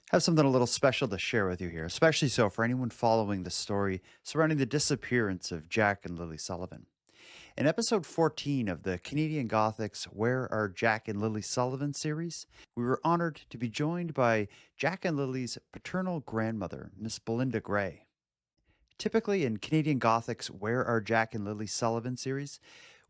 Have something a little special to share with you here, especially so for anyone following the story surrounding the disappearance of Jack and Lily Sullivan. In episode 14 of the Canadian Gothic's Where Are Jack and Lily Sullivan series, we were honored to be joined by Jack and Lily's paternal grandmother, Miss Belynda Gray. Typically, in Canadian Gothic's Where Are Jack and Lily Sullivan series,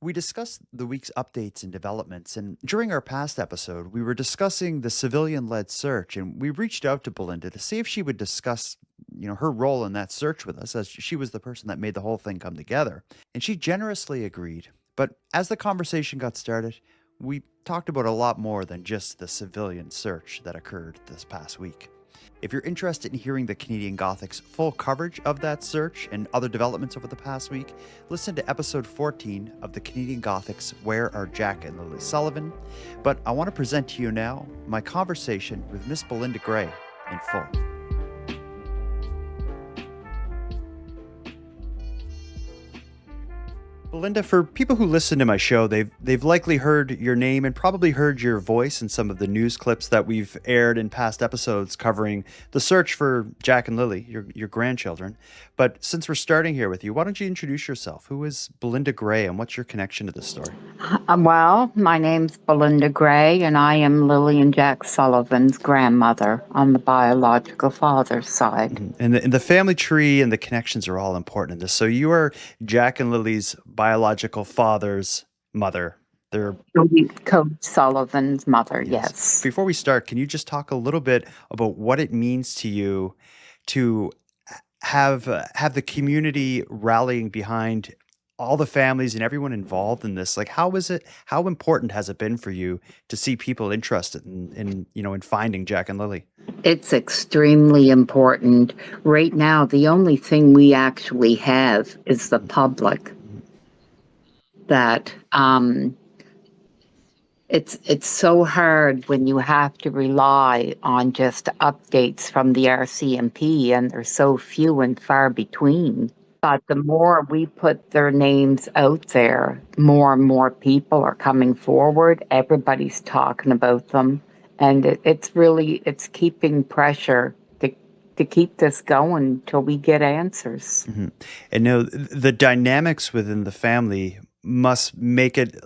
we discuss the week's updates and developments. And during our past episode, we were discussing the civilian led search, and we reached out to Belinda to see if she would discuss her role in that search with us, as she was the person that made the whole thing come together. And she generously agreed. But as the conversation got started, we talked about a lot more than just the civilian search that occurred this past week. If you're interested in hearing the Canadian Gothic's full coverage of that search and other developments over the past week, listen to episode 14 of the Canadian Gothic's Where Are Jack and Lily Sullivan. But I want to present to you now my conversation with Miss Belynda Gray in full. Belinda, for people who listen to my show, they've likely heard your name and probably heard your voice in some of the news clips that we've aired in past episodes covering the search for Jack and Lily, your grandchildren. But since we're starting here with you, why don't you introduce yourself? Who is Belynda Gray and what's your connection to this story? Well, my name's Belinda Gray, and I am Lily and Jack Sullivan's grandmother on the biological father's side. And the family tree and the connections are all important in this. So you are Jack and Lily's biological father's mother. They're Coach Sullivan's mother, yes. Before we start, can you just talk a little bit about what it means to you to have the community rallying behind all the families and everyone involved in this? Like, how important has it been for you to see people interested in finding Jack and Lily? It's extremely important. Right now, the only thing we actually have is the public. That it's so hard when you have to rely on just updates from the RCMP, and they're so few and far between. But the more we put their names out there, more and more people are coming forward. Everybody's talking about them. And it's keeping pressure to keep this going till we get answers. Mm-hmm. And now the dynamics within the family must make it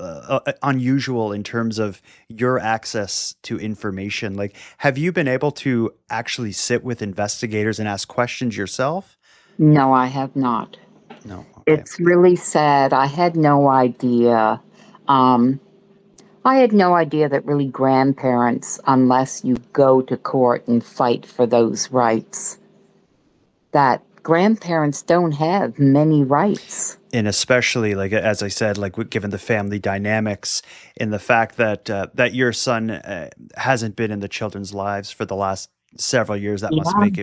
unusual in terms of your access to information. Like, have you been able to actually sit with investigators and ask questions yourself? No, I have not. No. Okay. It's really sad. I had no idea. I had no idea that really grandparents, unless you go to court and fight for those rights, that grandparents don't have many rights. And especially, like, as I said, like, given the family dynamics and the fact that that your son hasn't been in the children's lives for the last several years, that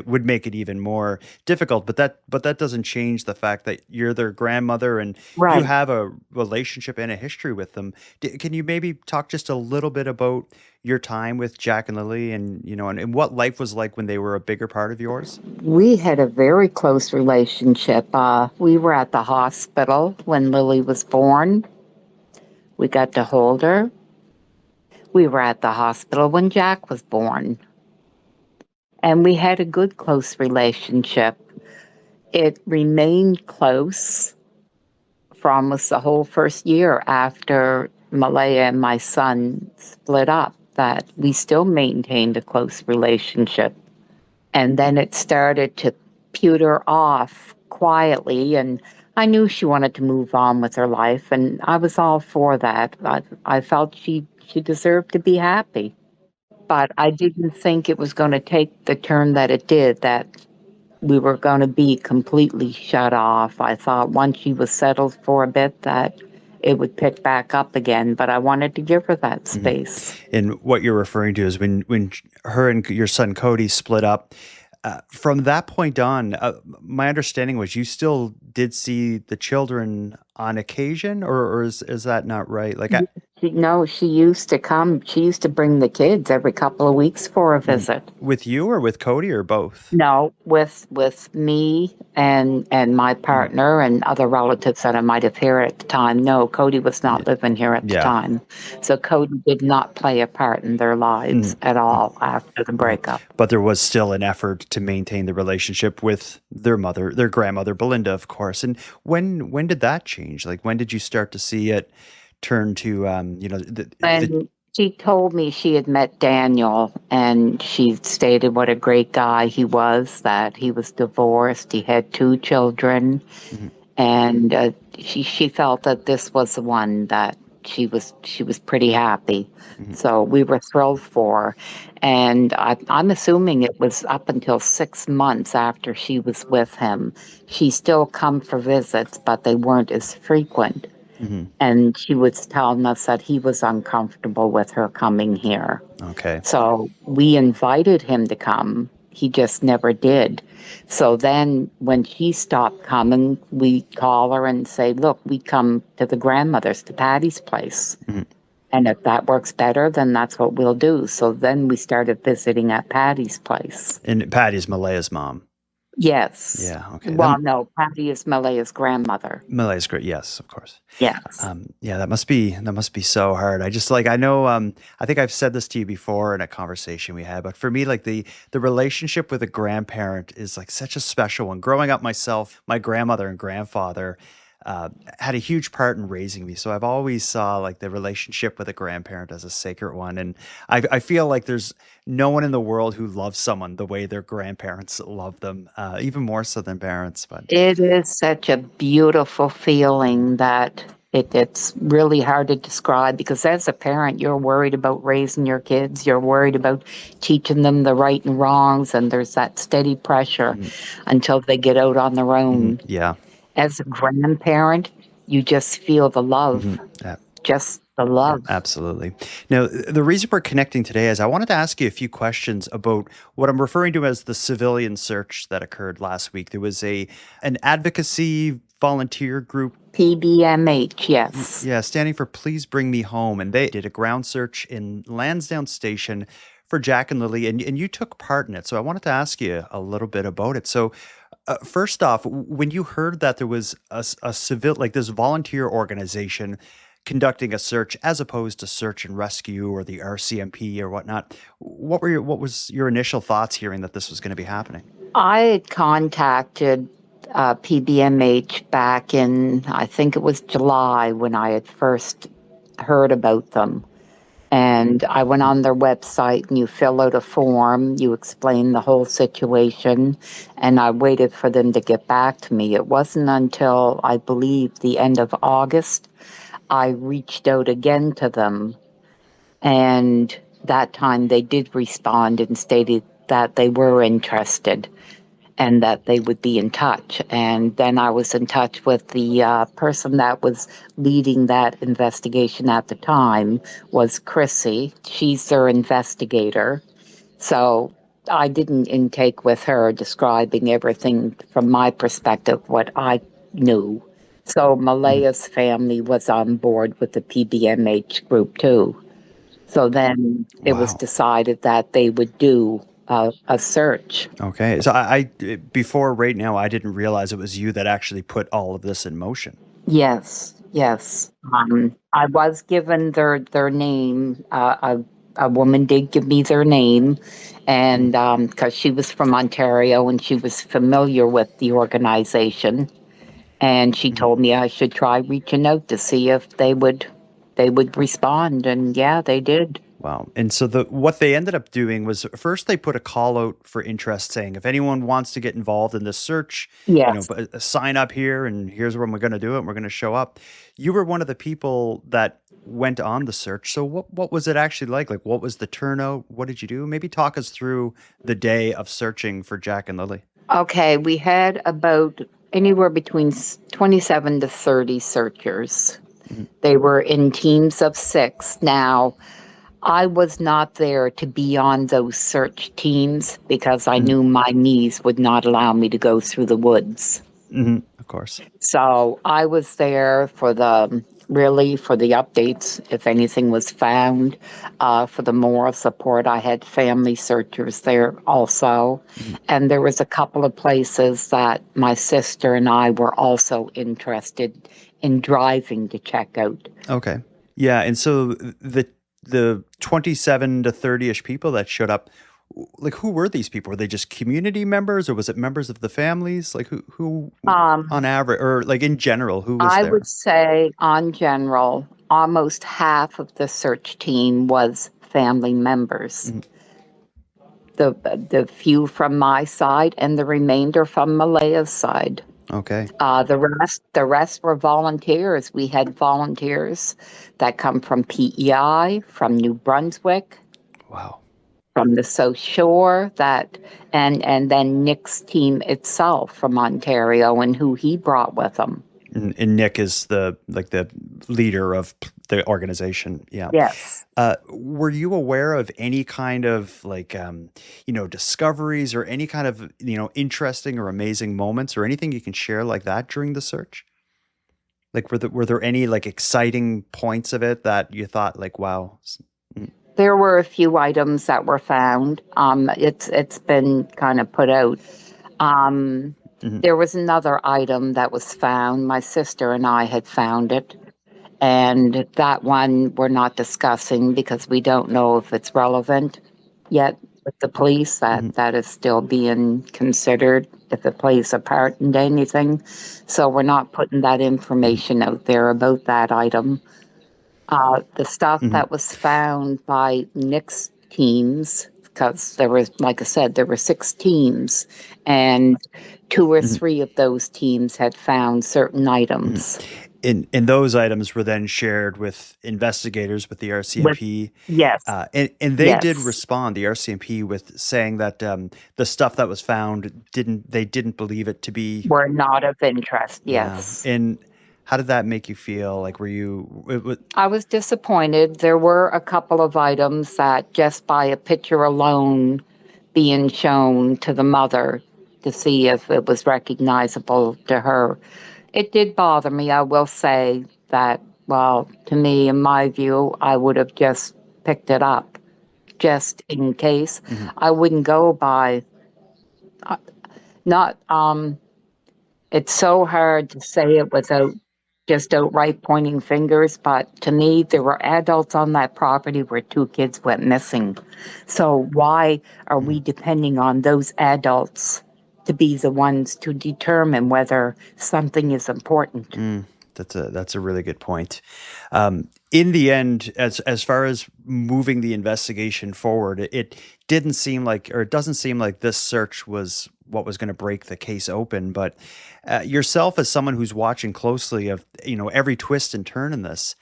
would make it even more difficult. But that doesn't change the fact that you're their grandmother and Right. you have a relationship and a history with them. Can you maybe talk just a little bit about your time with Jack and Lily, and what life was like when they were a bigger part of yours? We had a very close relationship. We were at the hospital when Lily was born. We got to hold her. We were at the hospital when Jack was born. And we had a good, close relationship. It remained close for almost the whole first year after Malaya and my son split up, that we still maintained a close relationship. And then it started to pewter off quietly, and I knew she wanted to move on with her life, and I was all for that. I felt she deserved to be happy. But I didn't think it was going to take the turn that it did, that we were going to be completely shut off. I thought once she was settled for a bit that it would pick back up again, but I wanted to give her that space. And what you're referring to is when her and your son Cody split up. From that point on, my understanding was you still did see the children on occasion, or is that not right? Like, No, she used to come. She used to bring the kids every couple of weeks for a Mhm. visit. With you or with Cody or both? No, with me and my Mhm. partner and other relatives that I might have here at the time. No, Cody was Yeah. not living here at the Yeah. time. So Cody did not play a part in their lives Mhm. at Mhm. all after the Mhm. breakup. But there was still an effort to maintain the relationship with their mother, their grandmother, Belinda, of course. And when did that change? Like, when did you start to see it turn to, the And she told me she had met Daniel, and she stated what a great guy he was, that he was divorced, he had two children, Mhm. and she felt that this was the one that she was pretty happy. Mhm. So we were thrilled for her. And I'm assuming it was up until 6 months after she was with him. She still come for visits, but they weren't as frequent. Mhm. And she was telling us that he was uncomfortable with her coming here. Okay. So we invited him to come. He just never did. So then when she stopped coming, we call her and say, look, we come to the grandmother's, to Patty's place. Mhm. And if that works better, then that's what we'll do. So then we started visiting at Patty's place. And Patty's Malaya's mom. Yes. Yeah. Okay. That Well, no, Patty is Malaya's grandmother. Malaya's great. Yes, of course. Yes. Yeah, that must be so hard. I just like I know I think I've said this to you before in a conversation we had, but for me like the relationship with a grandparent is like such a special one. Growing up myself, my grandmother and grandfather had a huge part in raising me. So I've always saw like the relationship with a grandparent as a sacred one. And I feel like there's no one in the world who loves someone the way their grandparents love them, even more so than parents. But It is such a beautiful feeling that it's really hard to describe, because as a parent, you're worried about raising your kids, you're worried about teaching them the right and wrongs, and there's that steady pressure mhm, until they get out on their mhm, own. yeah. As a grandparent, you just feel the love, Mhm. just the Yep, love. absolutely. Now, the reason we're connecting today is I wanted to ask you a few questions about what I'm referring to as the civilian search that occurred last week. There was an advocacy volunteer group, PBMH, yes. yeah, standing for Please Bring Me Home, and they did a ground search in Lansdowne Station for Jack and Lily, and you took part in it. So I wanted to ask you a little bit about it. So first off, when you heard that there was a civil, like this volunteer organization conducting a search as opposed to search and rescue or the RCMP or whatnot, what was your initial thoughts hearing that this was going to be happening? I had contacted PBMH back in, I think it was July, when I had first heard about them. And I went Mhm. on their website, and you fill out a form, you explain the whole situation, and I waited for them to get back to me. It wasn't until, I believe, the end of August, I reached out again to them, and that time they did respond and stated that they were interested and that they would be in touch. And then I was in touch with the person that was leading that investigation at the time, was Chrissy. She's their investigator. So I did an intake with her describing everything from my perspective, what I knew. So Mhm. Malaya's family was on board with the PBMH group too. So then it was Wow. decided that they would do a search. Okay. So before right now, I didn't realize it was you that actually put all of this in motion. Yes, yes. I was given their name. A woman did give me their name, Mhm. and because she was from Ontario and she was familiar with the organization, and she Mhm. told me I should try reaching out to see if they would respond, and yeah, they did. Wow. And so what they ended up doing was first they put a call out for interest saying if anyone wants to get involved in this search, Yes. sign up here and here's when we're going to do it and we're going to show up. You were one of the people that went on the search. So what was it actually like? Like what was the turnout? What did you do? Maybe talk us through the day of searching for Jack and Lily. Okay, we had about anywhere between 27 to 30 searchers. Mhm. They were in teams of six. Now, I was not there to be on those search teams because I Mhm. knew my knees would not allow me to go through the woods. Mhm. Of course. So I was there for the really for the updates, if anything was found. For the moral support, I had family searchers there also. Mhm. And there was a couple of places that my sister and I were also interested in driving to check out. Okay. Yeah, and so the 27 to 30ish people that showed up, like who were these people? Were they just community members or was it members of the families? Like who Um, on average or like in general, who was I would there? say, on general, almost half of the search team was family members. Mhm. The few from my side and the remainder from Malaya's side. Okay. The rest were volunteers. We had volunteers that come from PEI, from New Brunswick, Wow. from the South Shore, and then Nick's team itself from Ontario and who he brought with him. And Nick is the leader of the organization. Yeah. Yes. Were you aware of any kind of like discoveries or any kind of interesting or amazing moments or anything you can share like that during the search? Like were there any like exciting points of it that you thought like wow? Mm, There were a few items that were found. It's been kind of put out. Um, mhm, there was another item that was found. My sister and I had found it, and that one we're not discussing because we don't know if it's relevant yet with the police. mhm, That is still being considered if it plays a part in anything. So we're not putting that mhm, information out there about that item. The stuff mhm, that was found by Nick's teams, because there was, like I said, there were 6 teams, and 2 or 3 of those teams had found certain mhm. items. And those items were then shared with investigators with the With RCMP, yes, and they did yes, respond, the RCMP, with saying that the stuff that was found didn't believe it to be. were not of interest. Yeah. Yes, And how did that make you feel? Like, were you, I was disappointed. There were a couple of items that just by a picture alone being shown to the mother to see if it was recognizable to her. It did bother me. I will say that, well, to me, in my view, I would have just picked it up just in case. mhm, I wouldn't go by, uh, not, it's so hard to say it without just outright pointing fingers, but to me, there were adults on that property where 2 kids went missing. So why are mhm, we depending on those adults to be the ones to determine whether something is important? mm. That's a really good point. In the end, as far as moving the investigation forward, it didn't seem like, or it doesn't seem like this search was what was going to break the case open. But yourself, as someone who's watching closely of every twist and turn in this,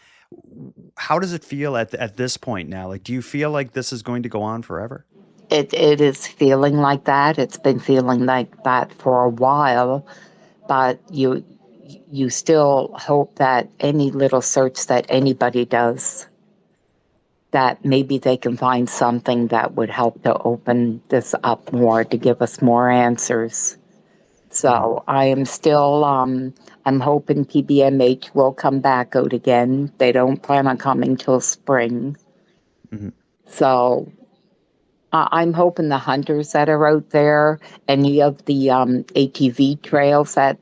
how does it feel at this point now? Like, do you feel like this is going to go on forever? It is feeling like that. It's been feeling like that for a while, but you still hope that any little search that anybody does, that maybe they can find something that would help to open this up more, to give us more answers. Mhm, So I am still, I'm hoping PBMH will come back out again. They don't plan on coming till spring. mhm, So I'm hoping the hunters that are out there, any of the ATV trails that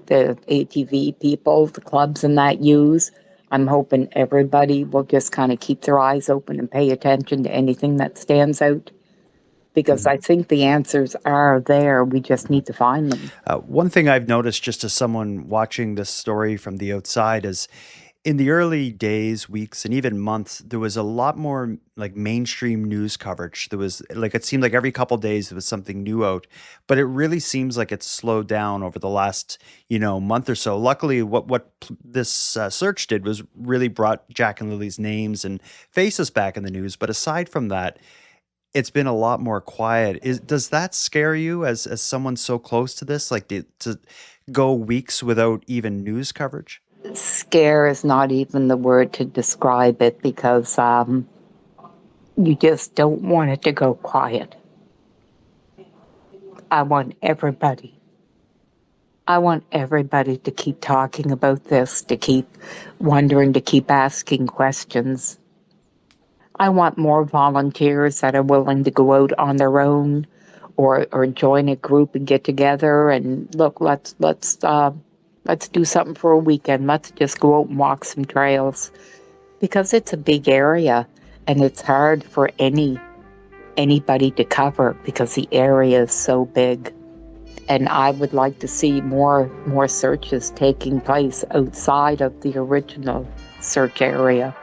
the ATV people, the clubs and that use, I'm hoping everybody will just kind of keep their eyes open and pay attention to anything that stands out. Because mhm. I think the answers are there. We just need to find them. One thing I've noticed just as someone watching this story from the outside is in the early days, weeks, and even months, there was a lot more like mainstream news coverage. There was like it seemed like every couple days there was something new out, but it really seems like it's slowed down over the last month or so. Luckily, this search did was really brought Jack and Lily's names and faces back in the news. But aside from that, it's been a lot more quiet. Does that scare you as someone so close to this, like to go weeks without even news coverage? Scare is not even the word to describe it because you just don't want it to go quiet. I want everybody I want everybody to keep talking about this, to keep wondering, to keep asking questions. I want more volunteers that are willing to go out on their own or join a group and get together and look, let's do something for a weekend. Let's just go out and walk some trails because it's a big area and it's hard for anybody to cover because the area is so big. And I would like to see more searches taking place outside of the original search area.